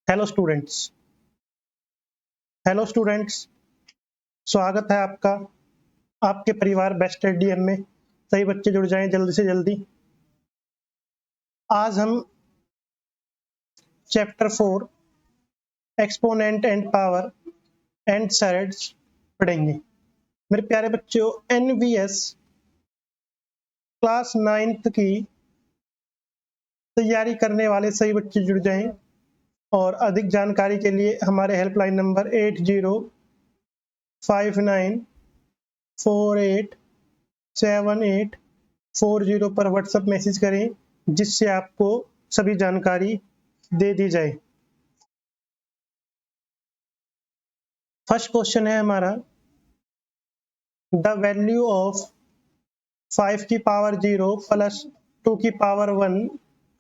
Hello students. स्वागत है आपका आपके परिवार बेस्ट डीएम में। सही बच्चे जुड़ जाएं जल्दी से जल्दी। आज हम chapter 4 exponent and power and surds पढ़ेंगे। मेरे प्यारे बच्चों, एनवीएस क्लास 9th की तैयारी करने वाले सही बच्चे जुड़ जाएं और अधिक जानकारी के लिए हमारे हेल्पलाइन नंबर 8059487840 पर व्हाट्सएप मैसेज करें, जिससे आपको सभी जानकारी दे दी जाए। फर्स्ट क्वेश्चन है हमारा, द वैल्यू ऑफ 5 की पावर 0 प्लस 2 की पावर 1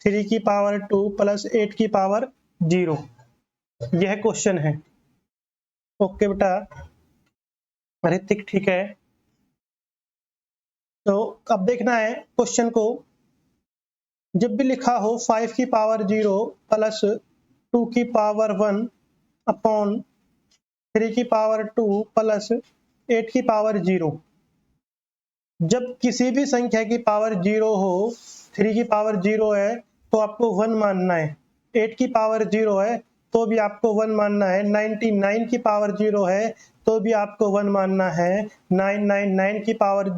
3 की पावर 2 प्लस 8 की पावर 0। यह क्वेश्चन है। ओके बेटा ऋतिक, ठीक है। तो अब देखना है क्वेश्चन को। जब भी लिखा हो 5 की पावर 0 प्लस 2 की पावर 1 अपॉन 3 की पावर 2 प्लस 8 की पावर 0, जब किसी भी संख्या की पावर 0 हो, 3 की पावर 0 है तो आपको 1 मानना है, 8 की पावर 0 है तो भी आपको 1 मानना है, 99 की पावर 0 है तो भी आपको 1 मानना है, 999 की पावर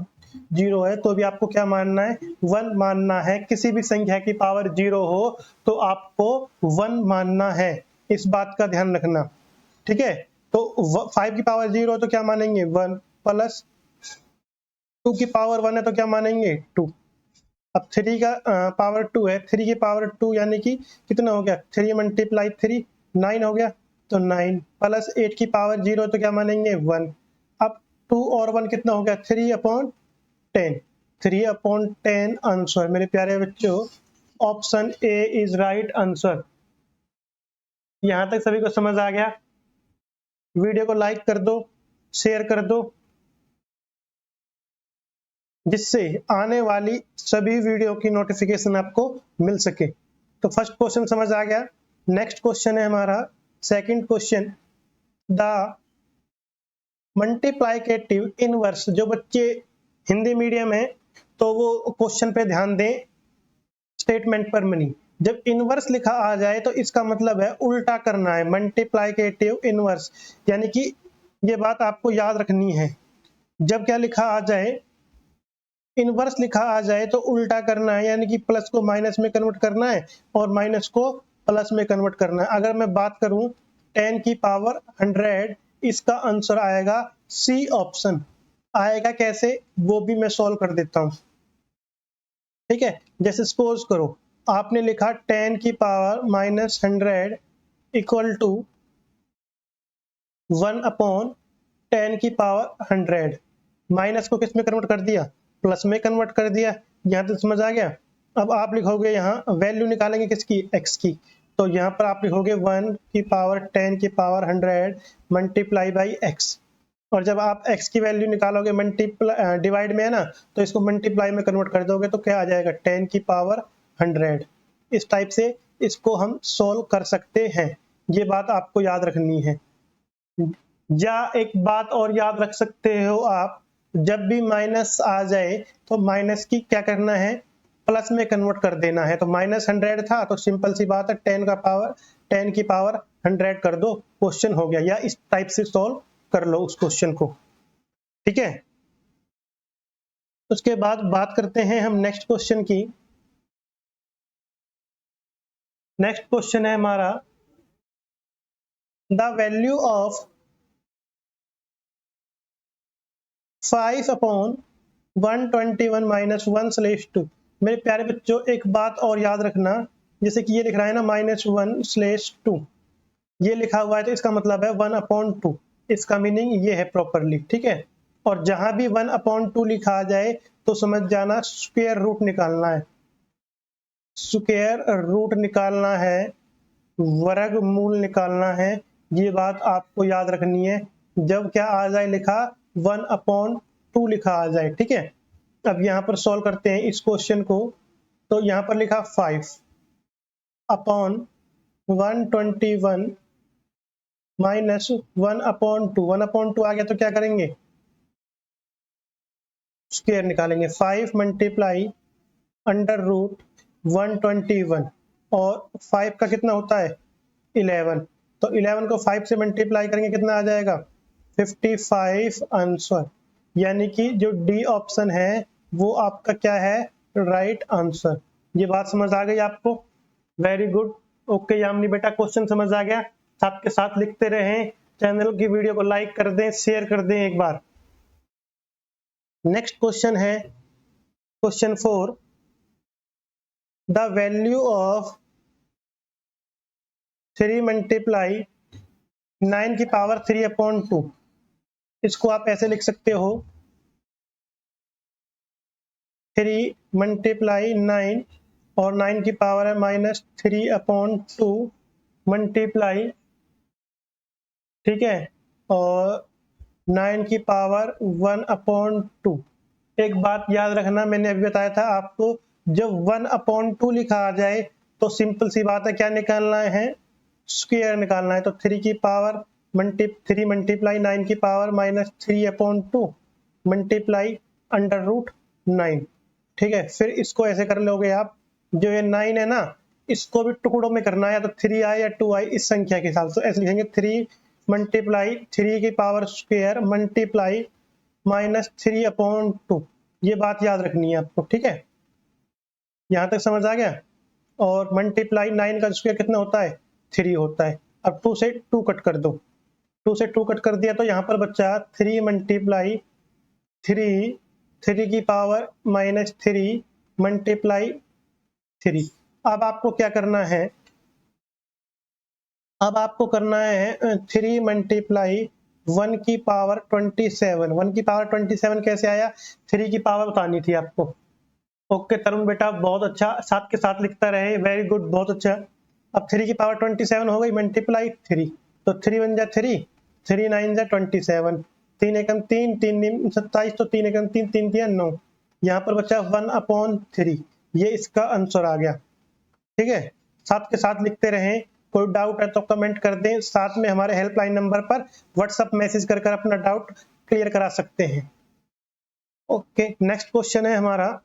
0 है तो भी आपको क्या मानना है, 1 मानना है। किसी भी संख्या की पावर 0 हो तो आपको 1 मानना है, इस बात का ध्यान रखना, ठीक है। तो 5 की पावर 0 है तो क्या मानेंगे 1, प्लस 2 की पावर 1 है तो क्या मानेंगे 2। अब 3 का पावर 2 है, 3 की पावर 2 यानी कि कितना हो गया, 3 मल्टीप्लाई 3 9 हो गया, तो 9 प्लस 8 की पावर 0 तो क्या मानेंगे 1। अब 2 और 1 कितना हो गया 3/10, 3/10 आंसर। मेरे प्यारे बच्चों, option A is right answer. यहां तक सभी को समझ आ गया? वीडियो को लाइक कर दो, शेयर कर दो, जिससे आने वाली सभी वीडियो की नोटिफिकेशन आपको मिल सके। तो फर्स्ट क्वेश्चन समझ आ गया। नेक्स्ट क्वेश्चन है हमारा second question, the multiplicative inverse. जो बच्चे हिंदी मीडियम है तो वो क्वेश्चन पे ध्यान दें, स्टेटमेंट पर नहीं। जब इनवर्स लिखा आ जाए तो इसका मतलब है उल्टा करना है, मल्टीप्लिकेटिव इनवर्स, यानी कि ये बात आपको याद रखनी है। जब क्या लिखा आ जाए, इनवर्स लिखा आ जाए तो उल्टा करना है, यानी कि प्लस को माइनस में कन्वर्ट करना है और माइनस को प्लस में कन्वर्ट करना है। अगर मैं बात करूं 10 की पावर 100, इसका आंसर आएगा सी ऑप्शन। आएगा कैसे वो भी मैं सॉल्व कर देता हूं, ठीक है। जैसे सपोज करो आपने लिखा 10 की पावर माइनस 100 इक्वल टू 1/10 की पावर 100। माइनस को किस में कन्वर्ट कर दिया, प्लस में कन्वर्ट कर दिया। यहाँ तक समझ आ गया? अब आप लिखोगे, यहाँ वैल्यू निकालेंगे किसकी, एक्स की, तो यहाँ पर आप लिखोगे 1 की पावर 10 की पावर 100 मल्टीप्लाई बाई एक्स। और जब आप x की वैल्यू निकालोगे मल्टीप्लाई डिवाइड में है ना, तो इसको मल्टीप्लाई में कन्वर्ट कर दोगे तो क्या आ जाएगा 10 की पावर 100। इस टाइप से इसको हम सोल्व कर सकते हैं, ये बात आपको याद रखनी है। या एक बात और याद रख सकते हो आप, जब भी माइनस आ जाए तो माइनस की क्या करना है, प्लस में कन्वर्ट कर देना है। तो माइनस 100 था तो सिंपल सी बात है 10 की पावर 100 कर दो, क्वेश्चन हो गया। या इस टाइप से सॉल्व कर लो उस क्वेश्चन को, ठीक है। उसके बाद बात करते हैं हम नेक्स्ट क्वेश्चन की। नेक्स्ट क्वेश्चन है हमारा, द वैल्यू ऑफ 5/121 माइनस 1/2। मेरे प्यारे बच्चों, एक बात और याद रखना, जैसे कि ये लिख रहा है ना -1/2, ये लिखा हुआ है तो इसका मतलब है 1/2। इसका मीनिंग ये है प्रॉपरली, ठीक है। और जहां भी 1/2 लिखा आ जाए तो समझ जाना स्क्वायर रूट निकालना है, स्क्वायर रूट निकालना है, वर्गमूल निकालना है। ये बात आपको याद रखनी है जब क्या आ जाए लिखा 1/2 लिखा आ जाए, ठीक है। अब यहाँ पर सॉल्व करते हैं इस क्वेश्चन को। तो यहाँ पर लिखा 5 अपॉन 121 माइनस 1/2, 1/2 आ गया तो क्या करेंगे, स्क्वायर निकालेंगे। 5 मल्टीप्लाई अंडर रूट 121 और 5 का कितना होता है 11, तो 11 को 5 से मल्टीप्लाई करेंगे कितना आ जाएगा 55 आंसर। यानी कि जो डी ऑप्शन है वो आपका क्या है, राइट आंसर। ये बात समझ आ गई आपको, वेरी गुड। ओके यामिनी बेटा, क्वेश्चन समझ आ गया, साथ के साथ लिखते रहें, चैनल की वीडियो को लाइक कर दें, शेयर कर दें एक बार। नेक्स्ट क्वेश्चन है question 4, the value of 3 multiply 9 की पावर 3/2। इसको आप ऐसे लिख सकते हो 3 मल्टीप्लाई 9 और 9 की पावर है -3/2 मल्टीप्लाई, ठीक है, और 9 की पावर 1/2। एक बात याद रखना, मैंने अभी बताया था आपको, जब 1/2 लिखा आ जाए तो सिंपल सी बात है, क्या निकालना है, स्क्वायर निकालना है। तो 3 की पावर 3 मल्टीप्लाई 9 की पावर -3/2 मल्टीप्लाई अंडर रूट 9, ठीक है। फिर इसको ऐसे कर लोगे आप, जो ये 9 है ना, इसको भी टुकड़ों में करना है, तो 3 आए या 2 आए इस संख्या के हिसाब से ऐसे लिखेंगे, 3 मल्टीप्लाई 3 की पावर स्क्वायर मल्टीप्लाई -3/2। ये बात याद रखनी है आपको, ठीक है, यहां तक समझ आ गया। और मल्टीप्लाई 9 का स्क्वायर कितना होता है 3 होता है। अब 2 से 2 कट कर दो, 2 से 2 कट कर दिया तो यहाँ पर बच्चा 3 मल्टीप्लाई 3, 3 की पावर -3 मल्टीप्लाई 3। अब आपको क्या करना है, अब आपको करना है 3 मल्टीप्लाई 1 की पावर 27। 1 की पावर 27 कैसे आया, 3 की पावर बतानी थी आपको। ओके तरुण बेटा, बहुत अच्छा, साथ के साथ लिखता रहे, वेरी गुड, बहुत अच्छा। अब 3 की पावर 27 हो गई मल्टीप्लाई 3, तो 3 1 जा 3, 3 9 जा 27, 3 एकम 3, 3 27, तो 3 एकम 3, 3 दिया 9। यहाँ पर बचा 1/3, ये इसका आंसर आ गया, ठीक है। साथ के साथ लिखते रहें, कोई डाउट है तो कमेंट कर दें, साथ में हमारे हेल्पलाइन नंबर पर व्हाट्सएप मैसेज कर अपना डाउट क्लियर करा सकते हैं। ओके नेक्स्ट क्वेश्चन है हमारा,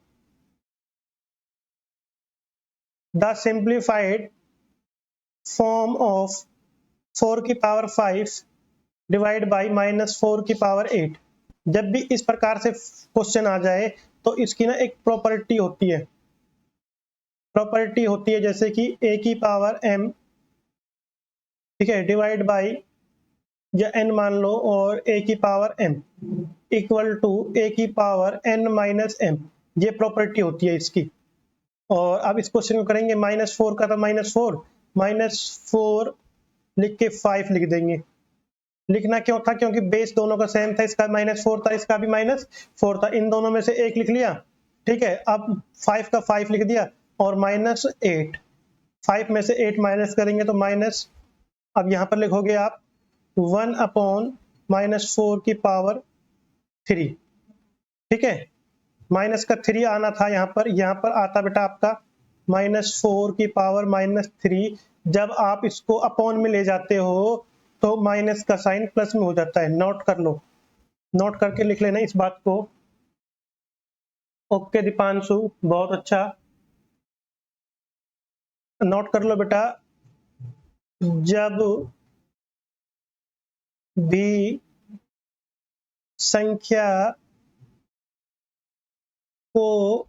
द सिंप्लीफाइड फॉर्म ऑफ 4 की पावर 5 डिवाइड बाई -4 की पावर 8। जब भी इस प्रकार से क्वेश्चन आ जाए तो इसकी ना एक प्रॉपर्टी होती है, जैसे कि a की पावर m, ठीक है, डिवाइड बाई या n मान लो, और a की power m equal to a की पावर n माइनस m। ये प्रॉपर्टी होती है इसकी। और अब इस क्वेश्चन को करेंगे -4 का, तो -4 लिख के 5 लिख देंगे। लिखना क्यों था, क्योंकि बेस दोनों का सेम था, इसका -4 था, इसका भी -4 था, इन दोनों में से एक लिख लिया, ठीक है। अब 5 का 5 लिख दिया और -8, 5 में से 8 माइनस करेंगे तो माइनस, अब यहाँ पर लिखोगे आप 1/-4 की पावर 3, ठीक है। माइनस का 3 आना था यहाँ पर आता बेटा आपका -4 की पावर -3। जब आप इसको अपॉन में ले जाते हो तो माइनस का साइन प्लस में हो जाता है, नोट कर लो, नोट करके लिख लेना इस बात को। ओके दीपांशु, बहुत अच्छा, नोट कर लो बेटा। जब भी संख्या को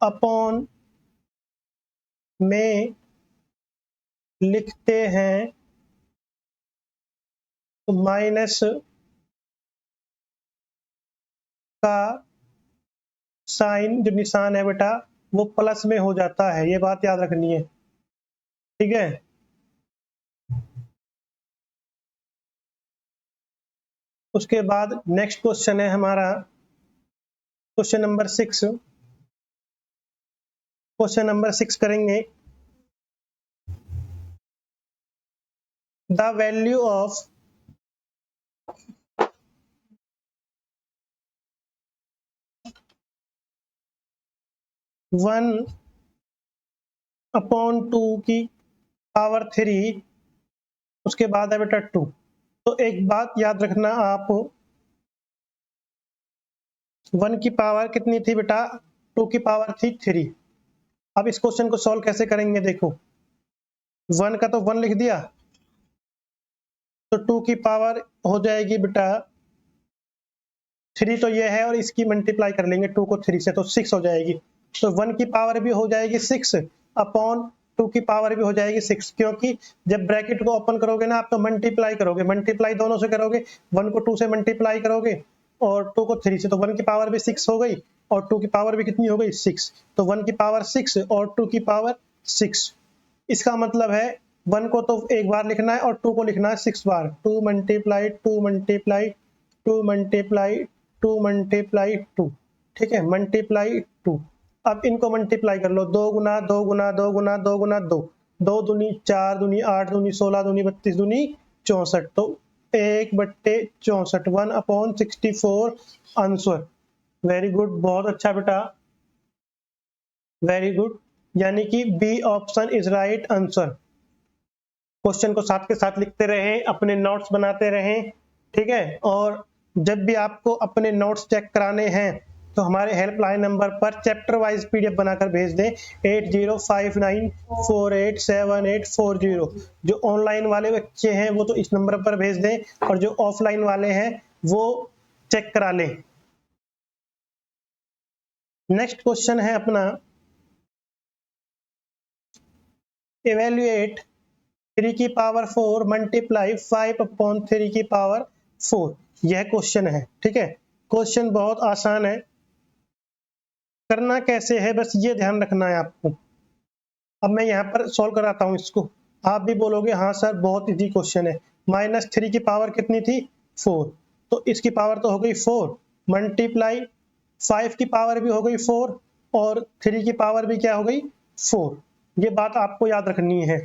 अपॉन में लिखते हैं तो माइनस का साइन, जो निशान है बेटा, वो प्लस में हो जाता है, ये बात याद रखनी है, ठीक है। उसके बाद नेक्स्ट क्वेश्चन है हमारा क्वेश्चन नंबर 6। क्वेश्चन नंबर 6 करेंगे, द वैल्यू ऑफ 1 अपॉन 2 की पावर 3, उसके बाद है बेटा 2। तो एक बात याद रखना आप, 1 की पावर कितनी थी बेटा, 2 की पावर थी 3। अब इस क्वेश्चन को सॉल्व कैसे करेंगे, देखो 1 का तो 1 लिख दिया, तो 2 की पावर हो जाएगी बेटा 3, तो ये है, और इसकी मल्टीप्लाई कर लेंगे 2 को 3 से, तो 6 हो जाएगी। तो 1 की पावर भी हो जाएगी 6 अपॉन 2 की पावर भी हो जाएगी 6, क्योंकि जब ब्रैकेट को ओपन करोगे ना आप तो मल्टीप्लाई करोगे, मल्टीप्लाई दोनों से करोगे, 1 को 2 से मल्टीप्लाई करोगे और 2 को 3 से, तो 1 की पावर भी 6 हो गई और 2 की पावर भी कितनी हो गई 6, तो 1 की पावर 6 और 2 की पावर 6। इसका मतलब है 1 को तो एक बार लिखना है और 2 को लिखना है 6 बार। 2 मल्टीप्लाई 2 मल्टीप्लाई 2 मल्टीप्लाई 2 मल्टीप्लाई 2, ठीक है, मल्टीप्लाई 2। अब इनको मल्टीप्लाई कर लो, 2 गुना 2 गुना 2 गुना 2 गुना 2, 2 दूनी 4 दूनी 8 दूनी 16 दूनी 32 दूनी 64, तो 1/64, 1/64 आंसर। वेरी गुड, बहुत अच्छा बेटा, वेरी गुड, यानी कि B option is right answer. Question को साथ के साथ लिखते रहें, अपने नोट्स बनाते रहें, ठीक है। और जब भी आपको अपने नोट्स चेक कराने हैं तो हमारे हेल्पलाइन नंबर पर चैप्टर वाइज पीडीएफ बनाकर भेज दें 8059487840। जो ऑनलाइन वाले बच्चे हैं वो तो इस नंबर पर भेज दें, और जो ऑफलाइन वाले हैं वो चेक करा लें। नेक्स्ट क्वेश्चन है अपना, इवेल्युएट 3 की पावर 4 मल्टीप्लाई 5/3 की पावर 4, यह क्वेश्चन है, ठीक है। क्वेश्चन बहुत आसान है, करना कैसे है बस ये ध्यान रखना है आपको। अब मैं यहाँ पर सॉल्व कराता हूँ इसको, आप भी बोलोगे हाँ सर बहुत इजी क्वेश्चन है। -3 की पावर कितनी थी 4, तो इसकी पावर तो हो गई 4, मल्टीप्लाई 5 की पावर भी हो गई 4 और 3 की पावर भी क्या हो गई 4। ये बात आपको याद रखनी है,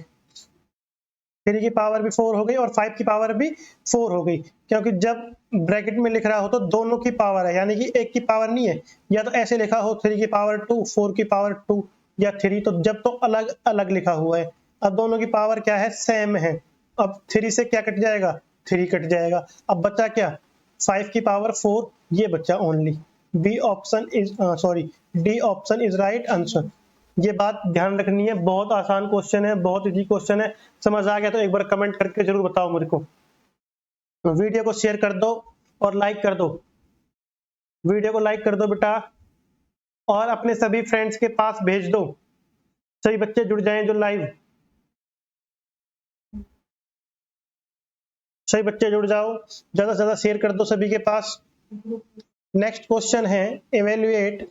3 की पावर भी 4 हो गई और 5 की पावर भी 4 हो गई, क्योंकि जब ब्रैकेट में लिख रहा हो तो दोनों की पावर है, यानी कि एक की पावर नहीं है। या तो ऐसे लिखा हो 3 की पावर 2, 4 की पावर 2 या 3, तो जब तो अलग अलग लिखा हुआ है। अब दोनों की पावर क्या है, सेम है। अब 3 से क्या कट जाएगा, 3 कट जाएगा। अब बचा क्या, 5 की पावर 4, ये बचा only. B option is sorry D option is right answer. ये बात ध्यान रखनी है, बहुत आसान क्वेश्चन है, बहुत इजी क्वेश्चन है। समझ आ गया तो एक बार कमेंट करके जरूर बताओ मेरे को। तो वीडियो को शेयर कर दो और लाइक कर दो, वीडियो को लाइक कर दो बेटा, और अपने सभी फ्रेंड्स के पास भेज दो, सभी बच्चे जुड़ जाएं जो लाइव, सभी बच्चे जुड़ जाओ, ज्यादा से ज्यादा शेयर कर दो सभी के पास। नेक्स्ट क्वेश्चन है, इवेल्युएट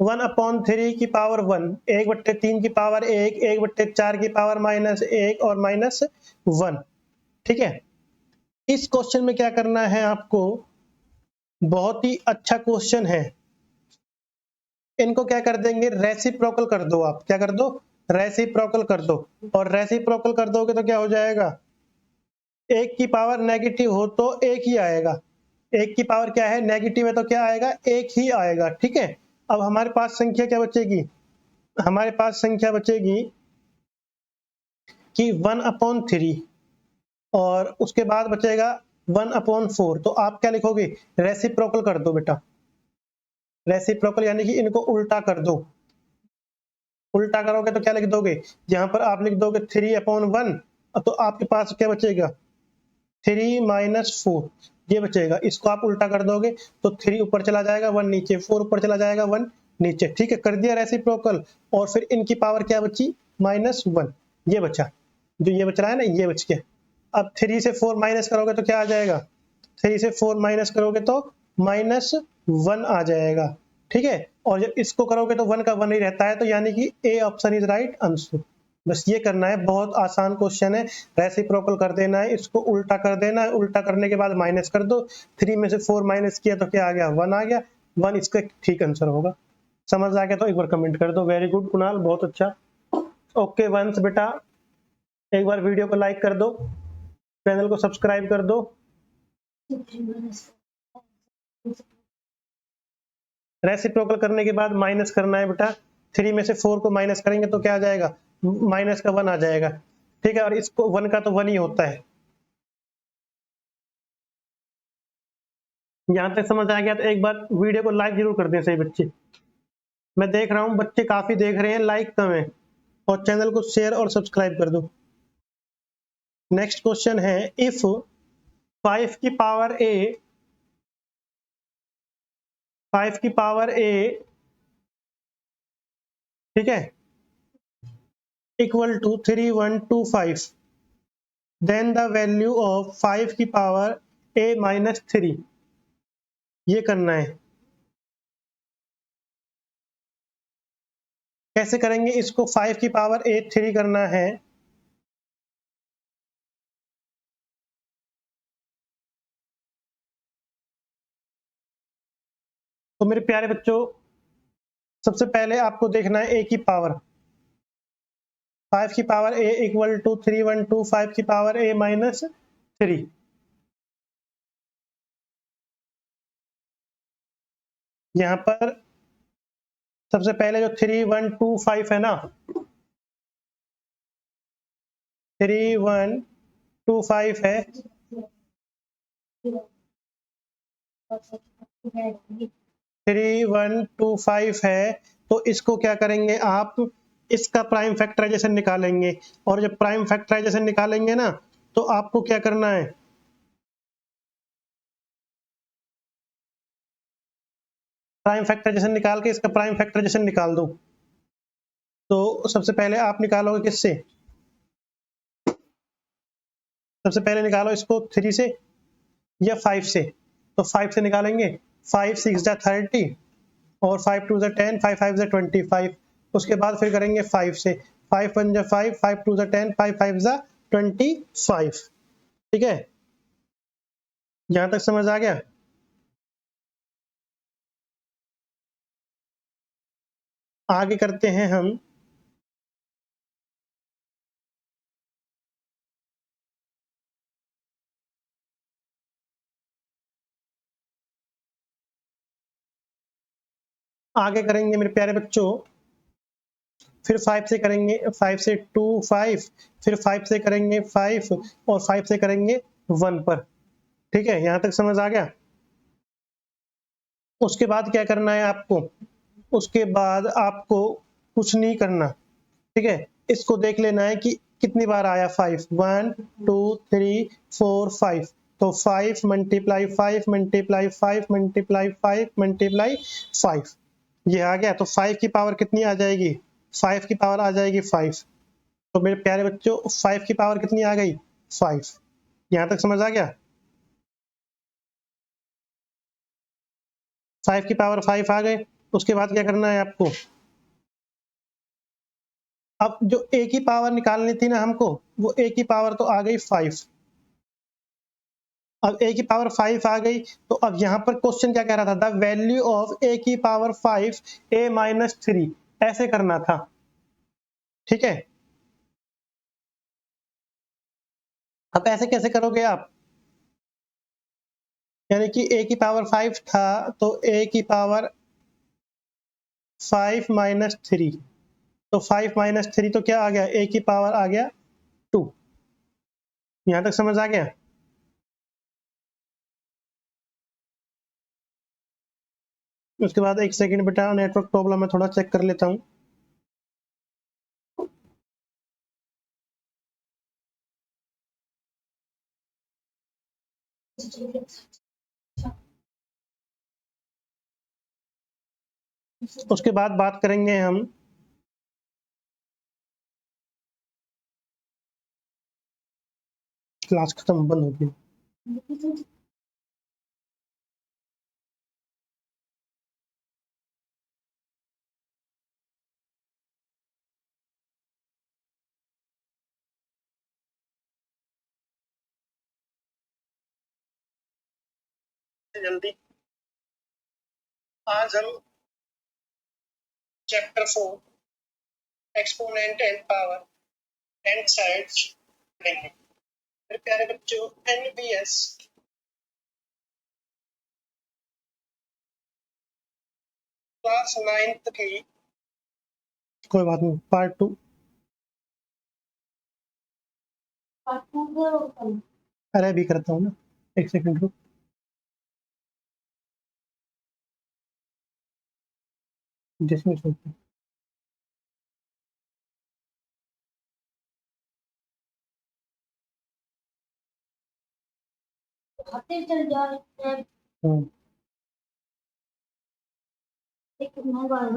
1/3 की पावर 1, 1/3 की पावर 1, 1/4 की पावर -1 और -1, ठीक है। इस क्वेश्चन में क्या करना है आपको, बहुत ही अच्छा क्वेश्चन है। इनको क्या कर देंगे, रेसिप्रोकल कर दो, आप क्या कर दो, रेसिप्रोकल कर दो, और रेसिप्रोकल कर दोगे तो क्या हो जाएगा, 1 की पावर नेगेटिव हो तो 1 ही आएगा, 1 की पावर क्या है नेगेटिव है तो क्या आएगा, 1 ही आएगा, ठीक है। अब हमारे पास संख्या क्या बचेगी, हमारे पास संख्या बचेगी कि 1/3, और उसके बाद बचेगा 1/4, तो आप क्या लिखोगे, रेसिप्रोकल कर दो बेटा, रेसिप्रोकल यानी कि इनको उल्टा कर दो। उल्टा करोगे तो क्या लिख दोगे, यहाँ पर आप लिख दोगे 3/1, तो आपके पास क्या बचेगा 3 - 4, ये बचेगा। इसको आप उल्टा कर दोगे तो 3 ऊपर चला जाएगा, 1 नीचे, 4 ऊपर चला जाएगा, 1 नीचे, ठीक है, कर दिया रेसिप्रोकल। और फिर इनकी पावर क्या बची, -1, ये बचा, जो ये बच रहा है ना ये बच गया। अब 3 से 4 माइनस करोगे तो क्या आ जाएगा, 3 से 4 माइनस करोगे तो -1 आ जाएगा, ठीक है। और जब इसको करोगे तो 1 का 1 ही रहता है, तो यानी कि A option is right answer. बस ये करना है, बहुत आसान क्वेश्चन है। रेसिप्रोकल कर देना है, इसको उल्टा कर देना है, उल्टा करने के बाद माइनस कर दो, 3 में से 4 माइनस किया तो क्या आ गया, 1 आ गया, 1 इसका ठीक आंसर होगा। समझ आ गया तो एक बार कमेंट कर दो। वेरी गुड कुणाल, बहुत अच्छा। ओके वंश बेटा, एक बार वीडियो को लाइक कर दो, चैनल को सब्सक्राइब कर दो। रेसिप्रोकल करने के बाद माइनस करना है बेटा, 3 में से 4 को माइनस करेंगे तो क्या आ जाएगा, माइनस का 1 आ जाएगा, ठीक है। और इसको 1 का तो 1 ही होता है। यहाँ तक समझ आ गया तो एक बार वीडियो को लाइक जरूर कर दें सही बच्चे। मैं देख रहा हूँ बच्चे काफी देख रहे हैं, लाइक कम है, और चैनल को शेयर और सब्सक्राइब कर दो। नेक्स्ट क्वेश्चन है, इफ 5 की पावर ए 5 की पावर ए, ठीक है, equal to 3125, then the value of 5 की पावर ए माइनस 3, ये करना है। कैसे करेंगे इसको, 5 की पावर ए 3 करना है। तो मेरे प्यारे बच्चों, सबसे पहले आपको देखना है ए की पावर। 5 की पावर ए इक्वल टू 3125 की पावर ए माइनस 3। यहाँ पर सबसे पहले जो 3125 है ना, 3125 है, 3125 है, तो इसको क्या करेंगे आप, इसका प्राइम फैक्टराइजेशन निकालेंगे। और जब प्राइम फैक्टराइजेशन निकालेंगे ना, तो आपको क्या करना है, प्राइम फैक्टराइजेशन निकाल के इसका प्राइम फैक्टराइजेशन निकाल दो। तो सबसे पहले आप निकालोगे किससे, सबसे पहले निकालो इसको 3 से या 5 से। तो 5 से निकालेंगे, 5 6 जा 30, और 5 2 जा 10, 5 5 जा 25। उसके बाद फिर करेंगे 5 से, 5 1 जा 5, 5 2 जा 10, 5 5 जा 25, ठीक है। यहाँ तक समझ आ गया। आगे करते हैं हम, आगे करेंगे मेरे प्यारे बच्चों, फिर 5 से करेंगे, 5 से 2 5, फिर 5 से करेंगे 5, और 5 से करेंगे 1 पर, ठीक है। यहाँ तक समझ आ गया। उसके बाद क्या करना है आपको, उसके बाद आपको कुछ नहीं करना, ठीक है। इसको देख लेना है कि कितनी बार आया 5, 1 2 3 4 5। तो 5 मल्टीप्लाई 5 मल्टीप्लाई 5 मल्टीप्लाई 5 मल्टीप्लाई 5, ये आ गया। तो 5 की पावर कितनी आ जाएगी, 5 की पावर आ जाएगी 5। तो मेरे प्यारे बच्चों 5 की पावर कितनी आ गई, 5। यहाँ तक समझ आ गया। 5 की पावर 5 आ गए। उसके बाद क्या करना है आपको, अब जो ए की पावर निकालनी थी ना हमको, वो ए की पावर तो आ गई 5। अब ए की पावर 5 आ गई, तो अब यहाँ पर क्वेश्चन क्या कह रहा था, द वैल्यू ऑफ ए की पावर 5 ए माइनस 3, ऐसे करना था, ठीक है। अब ऐसे कैसे करोगे आप, यानी कि ए की पावर 5 था, तो ए की पावर 5 माइनस 3, तो 5 माइनस 3 तो क्या आ गया, ए की पावर आ गया 2। यहाँ तक समझ आ गया। उसके बाद एक सेकंड बेटा, नेटवर्क प्रॉब्लम है, थोड़ा चेक कर लेता हूँ। उसके बाद बात करेंगे हम, क्लास खत्म बंद हो गई। जल्दी, आज हम chapter 4 exponent and power and sides पढ़ेंगे। मेरे प्यारे बच्चों, एनबीएस क्लास 9th की कोई बात नहीं, पार्ट 2। अरे अभी करता हूँ ना, 1 सेकंड रुक। डिसमिस होता है। चल जाए हम्म, एक बार